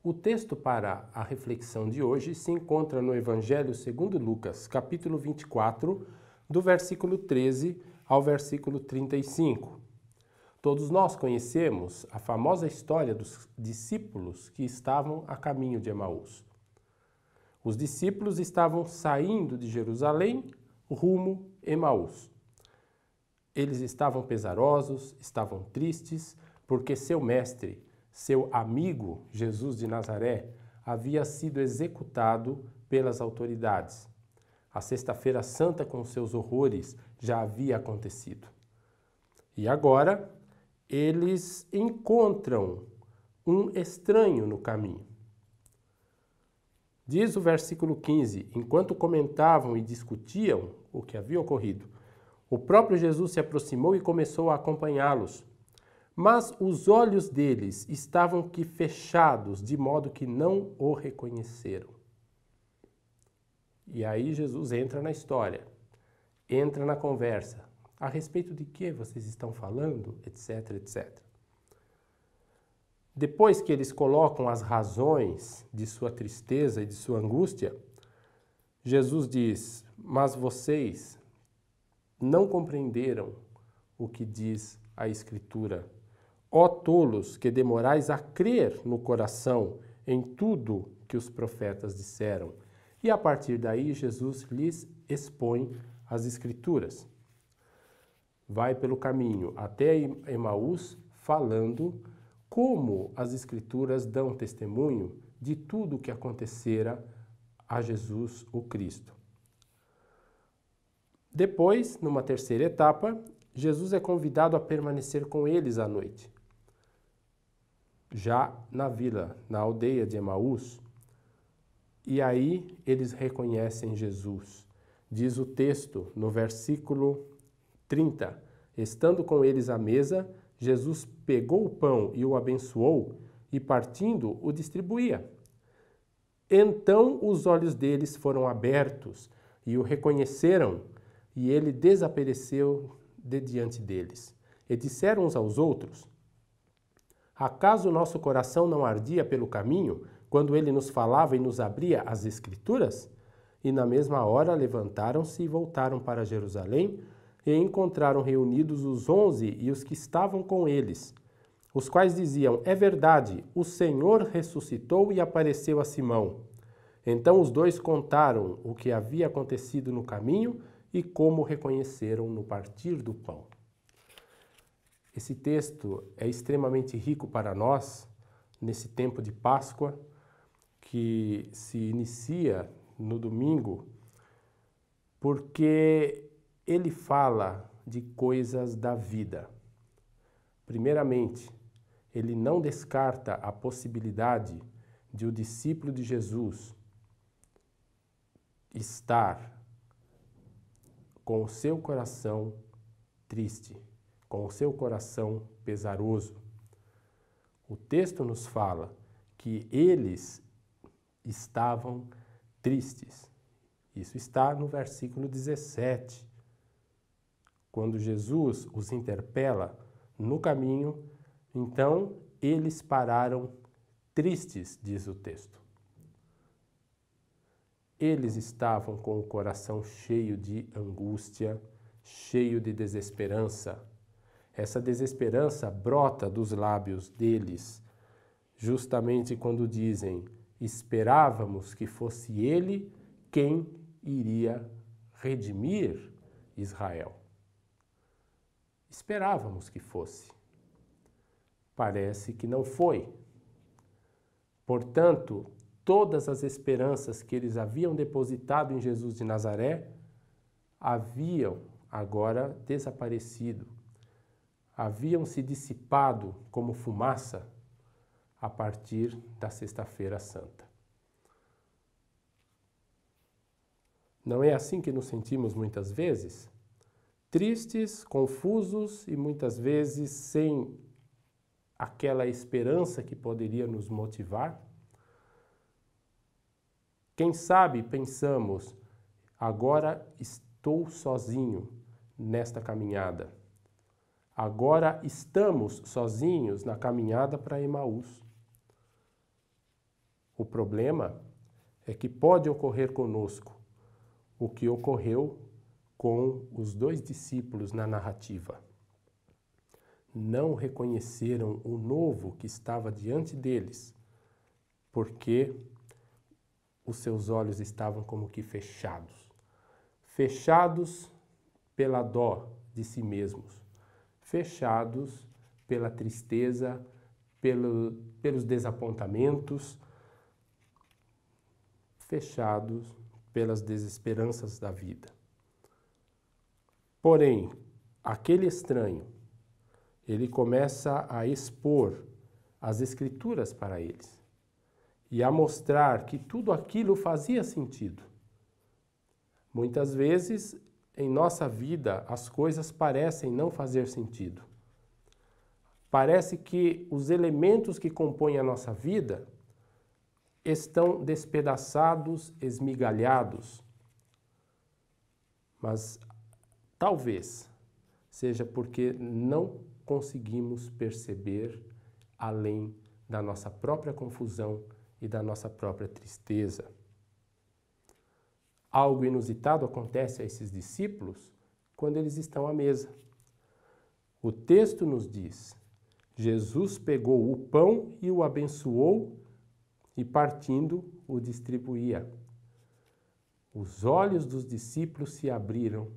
O texto para a reflexão de hoje se encontra no Evangelho segundo Lucas, capítulo 24, do versículo 13 ao versículo 35. Todos nós conhecemos a famosa história dos discípulos que estavam a caminho de Emaús. Os discípulos estavam saindo de Jerusalém rumo a Emaús. Eles estavam pesarosos, estavam tristes, porque seu mestre, seu amigo Jesus de Nazaré, havia sido executado pelas autoridades. A Sexta-feira Santa, com seus horrores, já havia acontecido. E agora, eles encontram um estranho no caminho. Diz o versículo 15, enquanto comentavam e discutiam o que havia ocorrido, o próprio Jesus se aproximou e começou a acompanhá-los. Mas os olhos deles estavam que fechados, de modo que não o reconheceram. E aí Jesus entra na história, entra na conversa. A respeito de que vocês estão falando, etc, etc. Depois que eles colocam as razões de sua tristeza e de sua angústia, Jesus diz, mas vocês não compreenderam o que diz a Escritura. Ó tolos, que demorais a crer no coração em tudo que os profetas disseram. E a partir daí, Jesus lhes expõe as Escrituras. Vai pelo caminho até Emaús, falando como as Escrituras dão testemunho de tudo o que acontecera a Jesus, o Cristo. Depois, numa terceira etapa, Jesus é convidado a permanecer com eles à noite. Já na vila, na aldeia de Emaús, e aí eles reconhecem Jesus. Diz o texto no versículo 30, estando com eles à mesa, Jesus pegou o pão e o abençoou, e partindo, o distribuía. Então os olhos deles foram abertos e o reconheceram, e ele desapareceu de diante deles. E disseram uns aos outros, acaso nosso coração não ardia pelo caminho, quando ele nos falava e nos abria as Escrituras? E na mesma hora levantaram-se e voltaram para Jerusalém, e encontraram reunidos os 11 e os que estavam com eles, os quais diziam, é verdade, o Senhor ressuscitou e apareceu a Simão. Então os dois contaram o que havia acontecido no caminho e como reconheceram no partir do pão. Esse texto é extremamente rico para nós, nesse tempo de Páscoa, que se inicia no domingo, porque ele fala de coisas da vida. Primeiramente, ele não descarta a possibilidade de o discípulo de Jesus estar com o seu coração triste, com o seu coração pesaroso. O texto nos fala que eles estavam tristes. Isso está no versículo 17. Quando Jesus os interpela no caminho, então eles pararam tristes, diz o texto. Eles estavam com o coração cheio de angústia, cheio de desesperança. Essa desesperança brota dos lábios deles, justamente quando dizem, esperávamos que fosse ele quem iria redimir Israel. Esperávamos que fosse. Parece que não foi. Portanto, todas as esperanças que eles haviam depositado em Jesus de Nazaré haviam agora desaparecido. Haviam se dissipado como fumaça a partir da Sexta-feira Santa. Não é assim que nos sentimos muitas vezes? Tristes, confusos e muitas vezes sem aquela esperança que poderia nos motivar? Quem sabe pensamos, agora estou sozinho nesta caminhada. Agora estamos sozinhos na caminhada para Emaús. O problema é que pode ocorrer conosco o que ocorreu com os 2 discípulos na narrativa. Não reconheceram o novo que estava diante deles, porque os seus olhos estavam como que fechados. Fechados pela dó de si mesmos, fechados pela tristeza, pelos desapontamentos, fechados pelas desesperanças da vida. Porém, aquele estranho, ele começa a expor as Escrituras para eles e a mostrar que tudo aquilo fazia sentido. Muitas vezes, em nossa vida, as coisas parecem não fazer sentido. Parece que os elementos que compõem a nossa vida estão despedaçados, esmigalhados. Mas talvez seja porque não conseguimos perceber além da nossa própria confusão e da nossa própria tristeza. Algo inusitado acontece a esses discípulos quando eles estão à mesa. O texto nos diz: Jesus pegou o pão e o abençoou e, partindo, o distribuía. Os olhos dos discípulos se abriram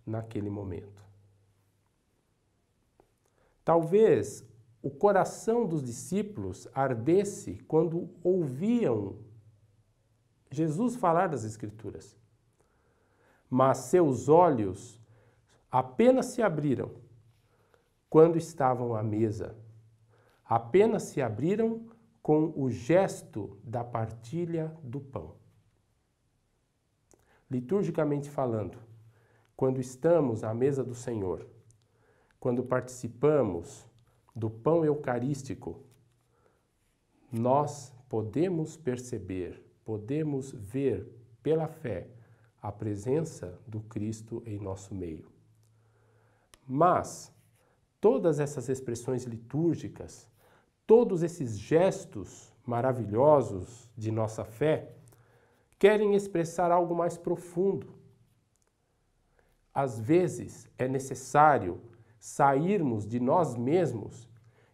naquele momento. Talvez o coração dos discípulos ardesse quando ouviam Jesus falar das Escrituras, mas seus olhos apenas se abriram quando estavam à mesa, apenas se abriram com o gesto da partilha do pão. Liturgicamente falando, quando estamos à mesa do Senhor, quando participamos do pão eucarístico, nós podemos perceber, podemos ver pela fé a presença do Cristo em nosso meio. Mas todas essas expressões litúrgicas, todos esses gestos maravilhosos de nossa fé, querem expressar algo mais profundo. Às vezes é necessário sairmos de nós mesmos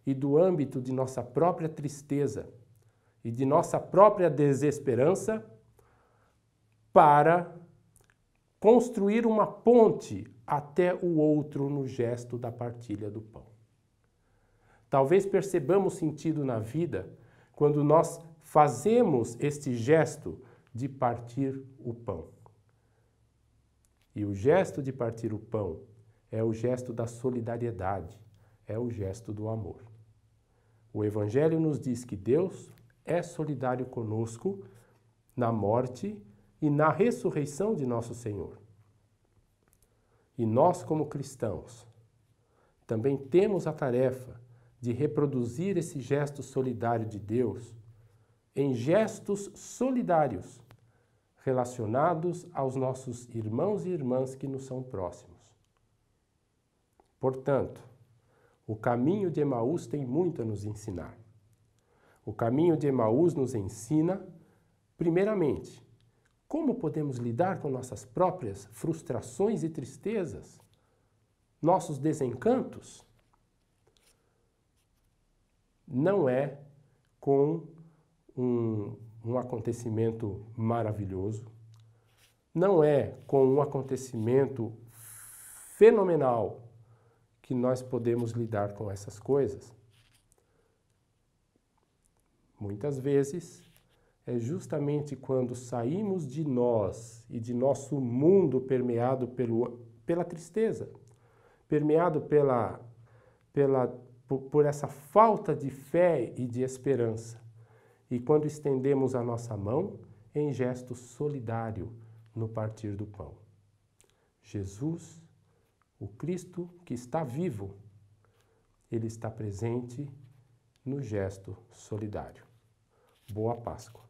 e do âmbito de nossa própria tristeza e de nossa própria desesperança para construir uma ponte até o outro no gesto da partilha do pão. Talvez percebamos sentido na vida quando nós fazemos este gesto de partir o pão. E o gesto de partir o pão é o gesto da solidariedade, é o gesto do amor. O Evangelho nos diz que Deus é solidário conosco na morte e na ressurreição de nosso Senhor. E nós, como cristãos, também temos a tarefa de reproduzir esse gesto solidário de Deus em gestos solidários relacionados aos nossos irmãos e irmãs que nos são próximos. Portanto, o caminho de Emaús tem muito a nos ensinar. O caminho de Emaús nos ensina, primeiramente, como podemos lidar com nossas próprias frustrações e tristezas, nossos desencantos. Não é com um acontecimento maravilhoso, não é com um acontecimento fenomenal que nós podemos lidar com essas coisas. Muitas vezes é justamente quando saímos de nós e de nosso mundo permeado pela tristeza, permeado por essa falta de fé e de esperança. E quando estendemos a nossa mão em gesto solidário no partir do pão. Jesus, o Cristo que está vivo, ele está presente no gesto solidário. Boa Páscoa.